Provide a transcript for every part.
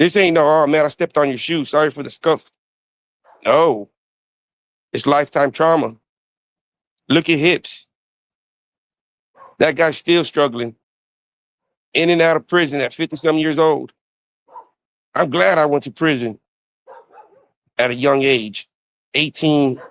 This ain't no, oh man, I stepped on your shoe. Sorry for the scuff. No, it's lifetime trauma. Look at hips. That guy's still struggling. In and out of prison at 50-some years old. I'm glad I went to prison at a young age. 18,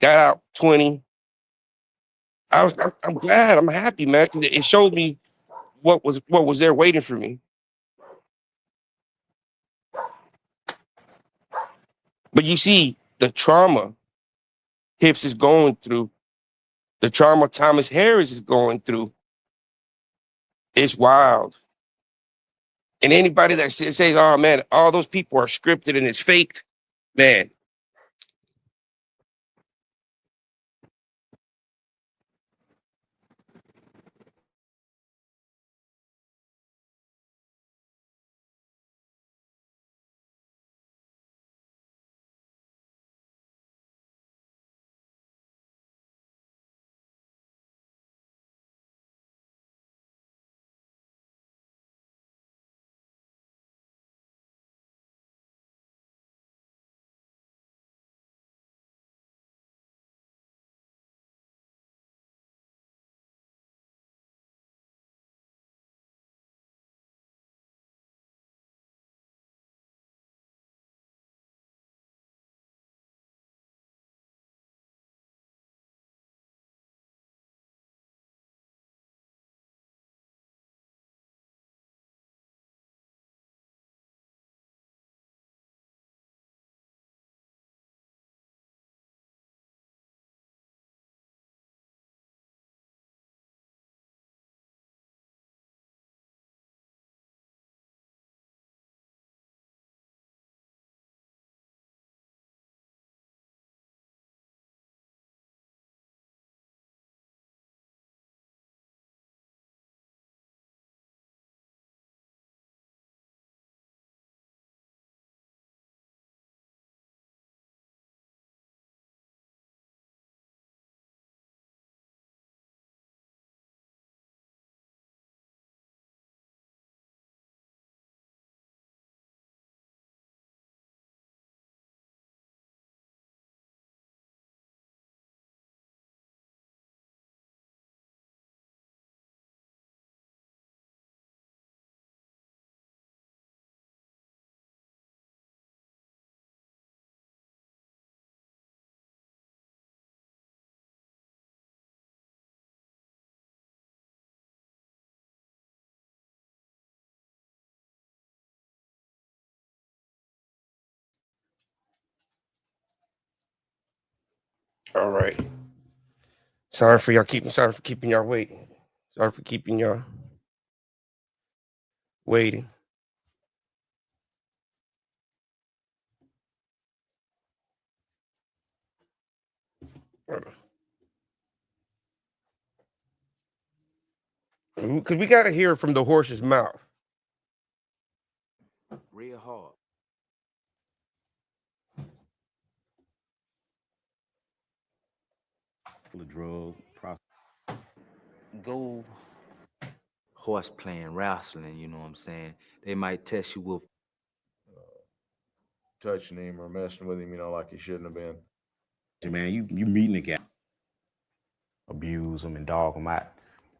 got out 20. I'm glad, I'm happy, man, because it showed me what was there waiting for me. But you see, the trauma Hips is going through, the trauma Thomas Harris is going through, it's wild. And anybody that says, oh man, all those people are scripted and it's fake, man. All right. Sorry for keeping y'all waiting. Sorry for keeping y'all waiting. Because we got to hear from the horse's mouth. Real hard. Full of drug, Go horse playing, wrestling, you know what I'm saying? They might test you with touching him or messing with him, like he shouldn't have been. man, you meeting the guy, abuse him and dog him out.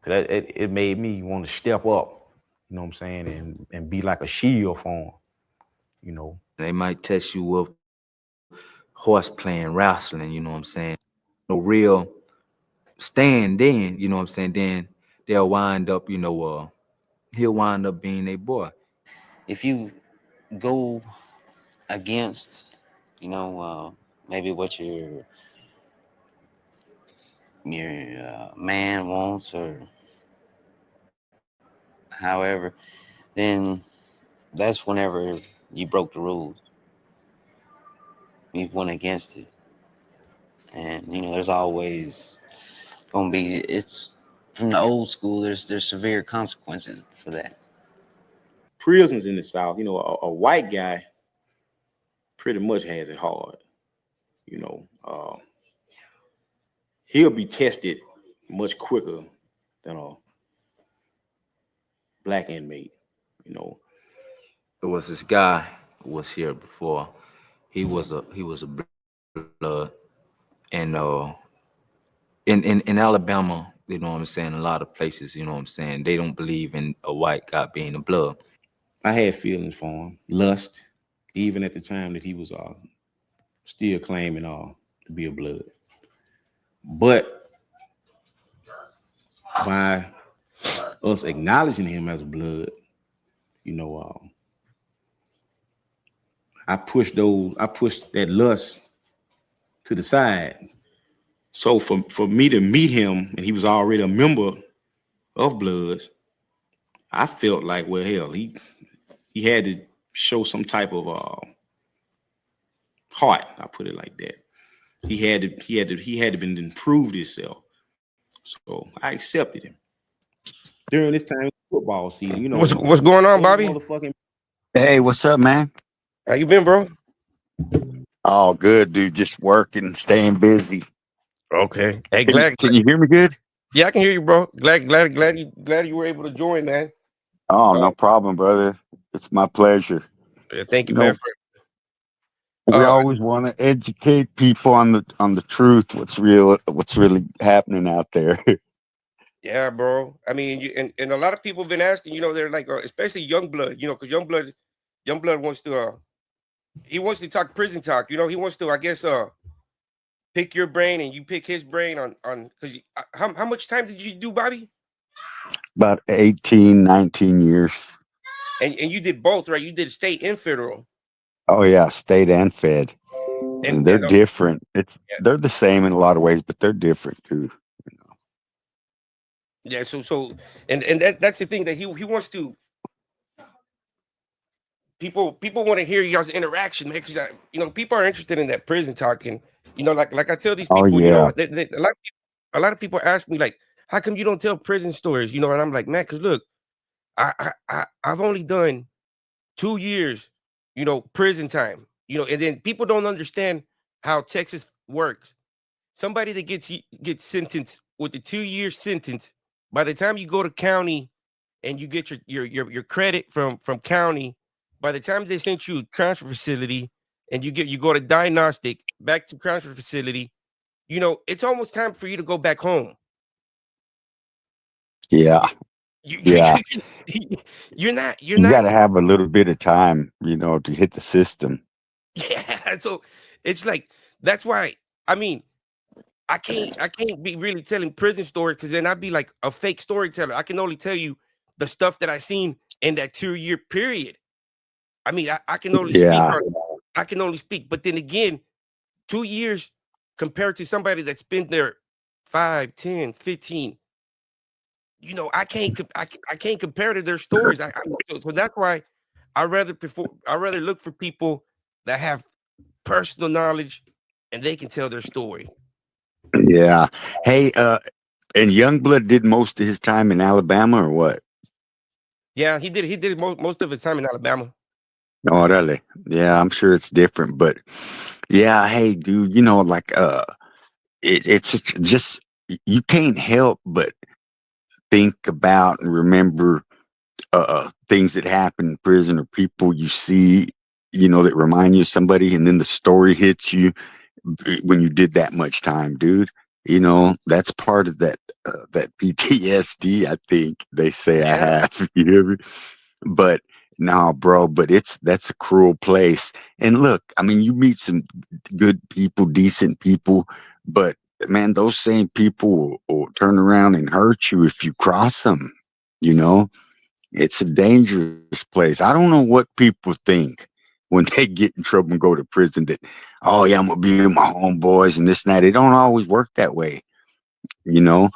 Cause it made me want to step up, you know what I'm saying, and be like a shield for him, you know. they might test you with horse playing, wrestling, you know what I'm saying? No real stand then, you know what I'm saying? Then they'll wind up, he'll wind up being a boy. If you go against, maybe what your man wants or however, then that's whenever you broke the rules. You've went against it, and there's always gonna be it's from the old school. There's severe consequences for that. Prisons in the South, a white guy pretty much has it hard, you know. He'll be tested much quicker than a black inmate, you know. It was this guy who was here before. He was a blood, and in Alabama, you know what I'm saying. A lot of places, you know what I'm saying. They don't believe in a white guy being a blood. I had feelings for him, lust, even at the time that he was still claiming to be a blood. But by us acknowledging him as a blood, you know, I pushed that lust to the side. So for me to meet him, and he was already a member of Bloods, I felt like, well, hell, he had to show some type of heart. I put it like that. He had to been improved himself. So I accepted him during this time football season. You know, What's going on, every Bobby? motherfucking Hey, what's up, man? How you been, bro? Oh, good, dude. Just working, staying busy. Okay. Hey, Can you, glad. can you hear me good? Yeah, I can hear you, bro. Glad you were able to join, man. Oh, Uh, no problem, brother. It's my pleasure. yeah, thank you, You man. know, For we always want to educate people on the truth, what's really happening out there. yeah, bro. I mean, and a lot of people have been asking. You know, they're like, especially young blood. You know, because young blood wants to. He wants to talk prison talk. You know, he wants to. I guess. Pick your brain and you pick his brain on because how much time did you do, Bobby? About 18, 19 years. And you did both, right? You did state and federal. Oh yeah, state and fed. And they're And different. yeah, They're the same in a lot of ways, but they're different too. yeah. So that's the thing that he wants to. People want to hear y'all's interaction, man. Because you know people are interested in that prison talk, and you know, like I tell these Oh people, you yeah. know, a lot of people ask me like, how come you don't tell prison stories? You know, and I'm like, man, because look, I've only done 2 years, you know, prison time, you know, and then people don't understand how Texas works. Somebody that gets sentenced with a 2 year sentence, by the time you go to county and you get your credit from county, by the time they sent you transfer facility and you go to diagnostic back to transfer facility, you know, it's almost time for you to go back home. Yeah. You, Yeah. you're You not. got to have a little bit of time, to hit the system. Yeah, so it's like that's why I mean I can't be really telling prison stories because then I'd be like a fake storyteller. I can only tell you the stuff that I seen in that 2 year period. I mean, I can only speak Yeah. on I can only speak, but then again, 2 years compared to somebody that's been there 5, 10, 15. You know, I can't compare to their stories. So that's why I rather look for people that have personal knowledge and they can tell their story. Yeah. Hey, and Youngblood did most of his time in Alabama or what? Yeah, he did most of his time in Alabama. Oh, really? Yeah, I'm sure it's different, but yeah, hey, dude, like it's just you can't help but think about and remember things that happen in prison or people you see, that remind you of somebody, and then the story hits you when you did that much time, dude. That's part of that PTSD. I think they say I Yeah. have. You hear me? But no, bro. But that's a cruel place. And look, I mean, you meet some good people, decent people, but man, those same people will turn around and hurt you if you cross them. You know, it's a dangerous place. I don't know what people think when they get in trouble and go to prison that, oh yeah, I'm gonna be with my homeboys and this and that. It don't always work that way, you know.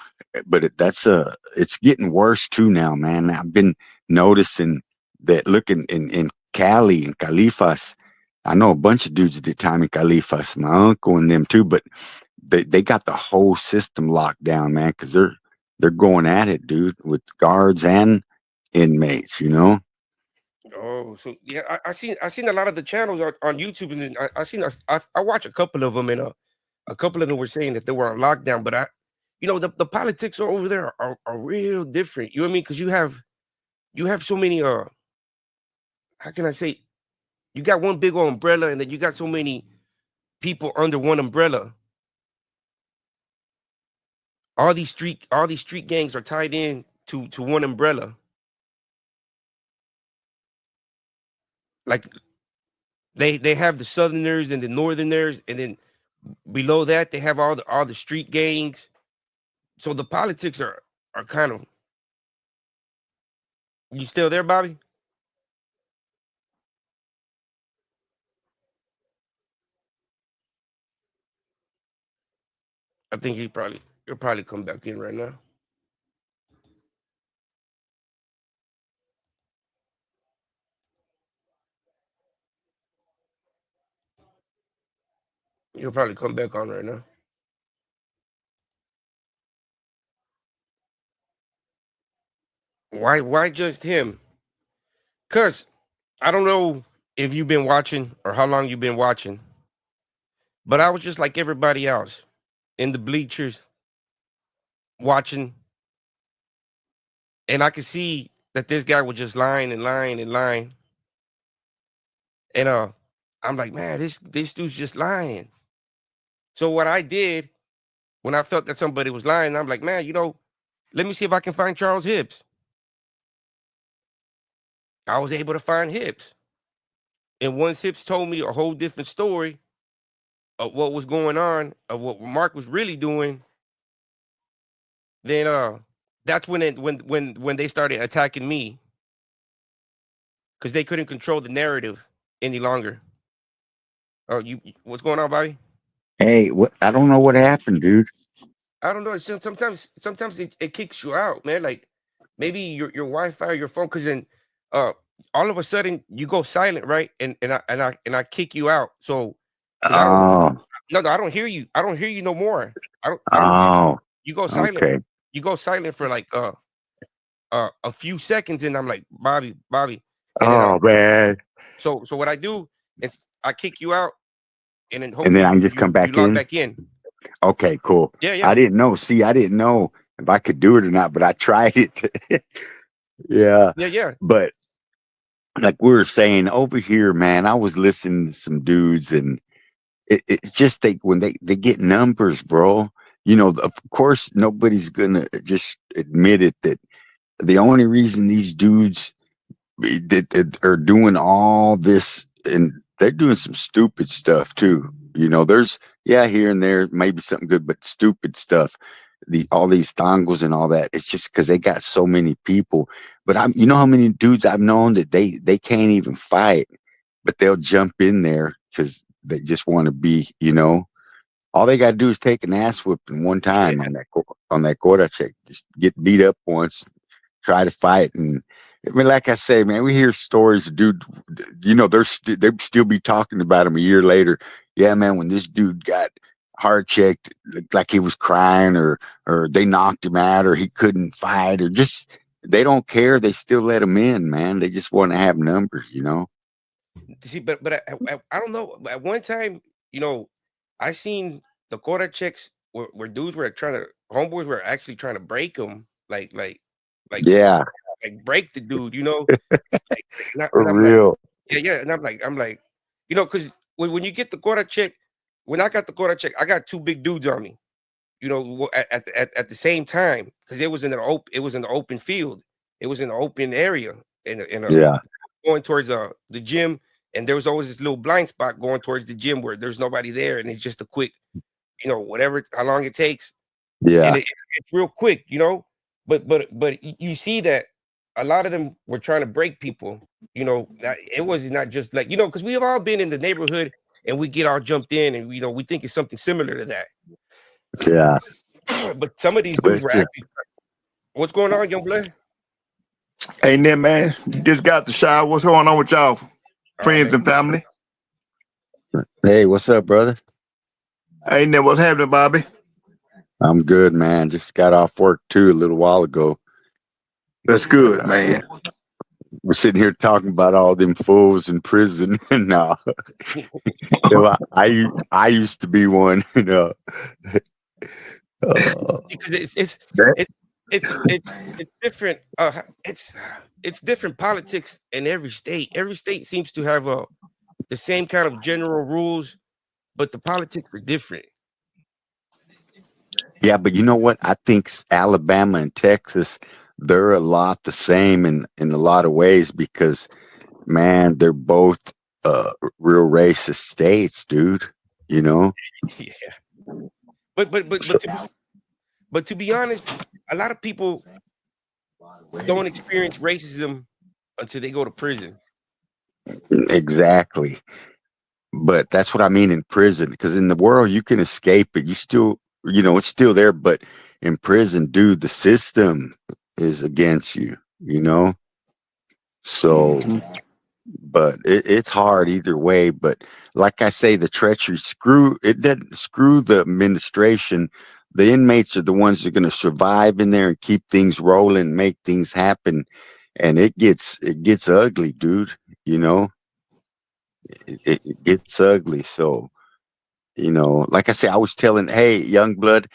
But it's getting worse too now, man. I've been noticing that. Look in Cali and Califas. I know a bunch of dudes that did time in Califas, my uncle and them too, but they got the whole system locked down, man, because they're going at it, dude, with guards and inmates, you know? Oh, so yeah, I seen a lot of the channels on YouTube, and then I seen I watch a couple of them, and a couple of them were saying that they were on lockdown, but you know, the politics are over there are real different. You know what I mean? Because you have so many how can I say, you got one big old umbrella, and then you got so many people under one umbrella. All these street gangs are tied in to one umbrella. Like they have the Southerners and the Northerners, and then below that they have all the street gangs. So the politics are kind of. You still there, Bobby? I think he'll probably come back in right now. He'll probably come back on right now. Why just him? Cause I don't know if you've been watching or how long you've been watching, but I was just like everybody else in the bleachers watching, and I could see that this guy was just lying and lying and lying. And I'm like, man, this dude's just lying. So what I did when I felt that somebody was lying, I'm like, man, let me see if I can find Charles Hibbs. I was able to find Hibbs. And once Hibbs told me a whole different story of what was going on, of what Mark was really doing, then that's when they started attacking me because they couldn't control the narrative any longer. Oh, what's going on, Bobby? Hey, what? I don't know what happened, dude. I don't know. Sometimes it kicks you out, man. Like maybe your Wi-Fi or your phone, because then uh all of a sudden you go silent, right? And I kick you out. So because I don't Oh, no, I don't hear you. I don't hear you no more. I don't hear you. oh, You go silent. okay. You go silent for like a few seconds, and I'm like, Bobby, and then Oh man. so what I do is I kick you out, and then And then hopefully I can just come you back log in. back in. Okay, cool. Yeah, I yeah, didn't know. See, I didn't know if I could do it or not, but I tried it. Yeah. yeah, yeah. But like we were saying over here, man, I was listening to some dudes and it's just when they get numbers, bro. Of course, nobody's gonna just admit it that the only reason these dudes that are doing all this, and they're doing some stupid stuff too. There's here and there maybe something good, but stupid stuff. All these tangos and all that. It's just because they got so many people. But you know how many dudes I've known that they can't even fight, but they'll jump in there because they just want to be. All they got to do is take an ass whipping one time on that quarter check. Just get beat up once, try to fight. And I mean, like I say, man, we hear stories of dude, they still be talking about him a year later. Yeah, man, when this dude got hard checked, looked like he was crying or they knocked him out or he couldn't fight or just, they don't care. They still let him in, man. They just want to have numbers. See, but I don't know. At one time, I seen the quarter checks where dudes were trying to homeboys were actually trying to break them, like Yeah, break the dude, for and I'm like, real. yeah, yeah, and I'm like, because when you get the quarter check, when I got the quarter check, I got two big dudes on me, at the same time because it was in the open field, it was in the open area, in a Yeah, going towards the gym, and there was always this little blind spot going towards the gym where there's nobody there, and it's just a quick, whatever how long it takes, and yeah, it's real quick, but you see that a lot of them were trying to break people. It was not just like because we have all been in the neighborhood and we get all jumped in, and we think it's something similar to that. yeah. But some of these dudes were Listen, actually. What's going on, young blood? Ain't that man? Just got the shower. What's going on with y'all, Oh friends man, and family? hey, what's up, brother? Ain't that what's happening, Bobby? I'm good, man. Just got off work too a little while ago. That's good, man. We're sitting here talking about all them fools in prison. No, I used to be one. Uh, because it's That- it's it's different. It's it's different politics in every state. Every state seems to have the same kind of general rules, but the politics are different. Yeah, but you know what? I think Alabama and Texas, they're a lot the same in a lot of ways because, man, they're both real racist states, dude. You know? Yeah. But but but So, but to be but to be honest, a lot of people don't experience racism until they go to prison. exactly. But that's what I mean in prison, because in the world you can escape it. You still, it's still there. But in prison, dude, the system is against you. You know, so. Mhm. But it's hard either way. But like I say, the treachery screw it doesn't screw the administration. The inmates are the ones that are going to survive in there and keep things rolling, make things happen, and it gets ugly, dude. You know, it gets ugly. So like I say, I was telling, hey, young blood,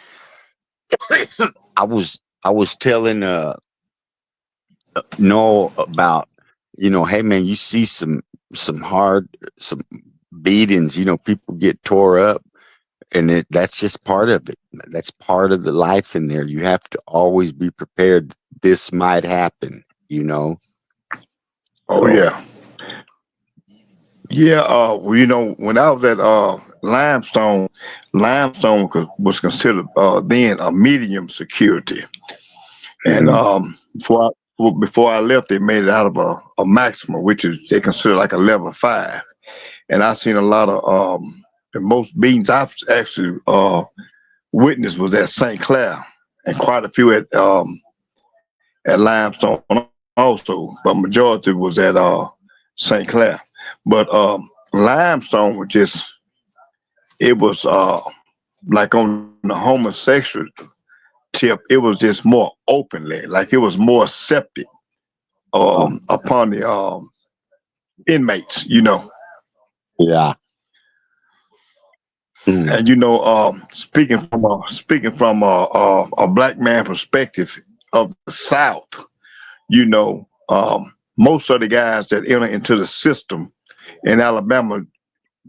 I was telling know about, hey man, you see some beatings, people get tore up, and that's just part of it. That's part of the life in there. You have to always be prepared. This might happen, Oh so. yeah, yeah. Well, when I was at Limestone was considered then a medium security, and Mhm. before I left, they made it out of a maximum, which is they consider like a level 5. And I seen a lot of the most beatings I've actually witnessed was at St. Clair, and quite a few at Limestone also, but majority was at St. Clair. But Limestone was just it was like on the homosexual tip, it was just more openly, like it was more accepted Uh, upon the inmates, yeah. Mm. And speaking from a black man perspective of the South, most of the guys that enter into the system in Alabama,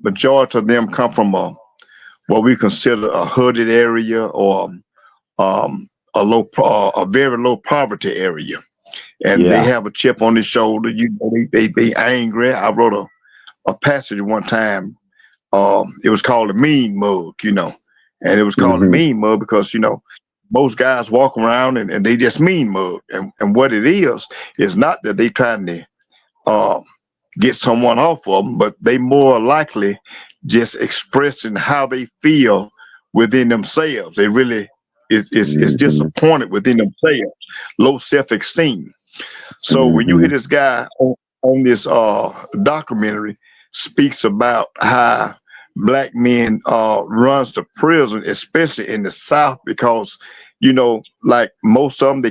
majority of them come from what we consider a hooded area or a very low poverty area, and they Yeah. have a chip on their shoulder. They angry. I wrote a passage one time. It was called a mean mug, and it was called a Hmm. mean mug because most guys walk around and they just mean mug, and what it is not that they trying to uh, get someone off of them, but they more likely just expressing how they feel within themselves. They really is Hmm. disappointed within themselves, low self esteem. So when you hear Hmm. this guy on this documentary speaks about how black men runs the prison, especially in the South, because like most of them they